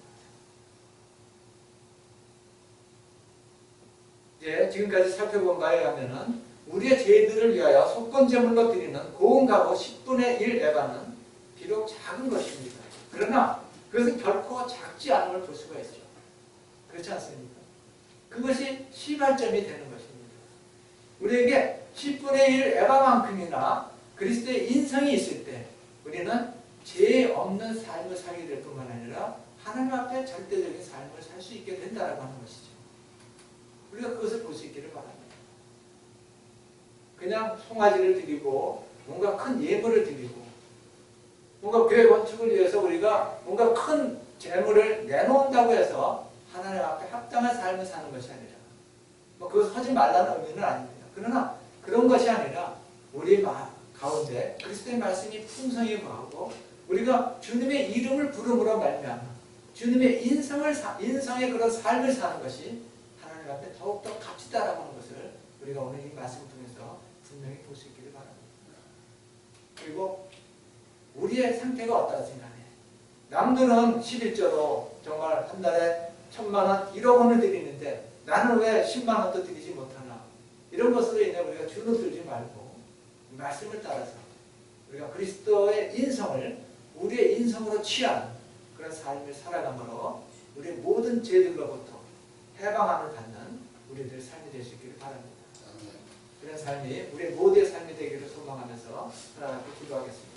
이제 지금까지 살펴본 바에 의하면은 우리의 죄들을 위하여 속건제물로 드리는 고운가고 10분의 1 에바는 비록 작은 것입니다. 그러나 그것은 결코 작지 않음을 볼 수가 있죠. 그렇지 않습니까? 그것이 시발점이 되는 것입니다. 우리에게 10분의 1 에바만큼이나 그리스도의 인성이 있을 때 우리는 죄 없는 삶을 살게 될 뿐만 아니라 하나님 앞에 절대적인 삶을 살 수 있게 된다고 하는 것이죠. 우리가 그것을 볼 수 있기를 바랍니다. 그냥 송아지를 드리고 뭔가 큰 예물을 드리고 뭔가 교회 건축을 위해서 우리가 뭔가 큰 재물을 내놓는다고 해서 하나님 앞에 합당한 삶을 사는 것이 아니라 뭐 그것을 하지 말라는 의미는 아닙니다. 그러나 그런 것이 아니라 우리 마음 가운데 그리스도의 말씀이 풍성히 거하고 우리가 주님의 이름을 부름으로 말미암아 주님의 인성의 그런 삶을 사는 것이 하나님 앞에 더욱더 값지다라고 하는 것을 우리가 오늘 이 말씀을 통해서 분명히 볼 수 있기를 바랍니다. 그리고 우리의 상태가 어떠하든 간에 남들은 11조로 정말 한 달에 1,000만 원, 1억 원을 드리는데 나는 왜 10만 원도 드리지 못하나? 이런 것으로 인해 우리가 주눅 들지 말고 이 말씀을 따라서 우리가 그리스도의 인성을 우리의 인성으로 취한 그런 삶을 살아감으로 우리의 모든 죄들로부터 해방함을 받는 우리들의 삶이 될 수 있기를 바랍니다. 그런 삶이 우리의 모두의 삶이 되기를 소망하면서 하나님 앞에 기도하겠습니다.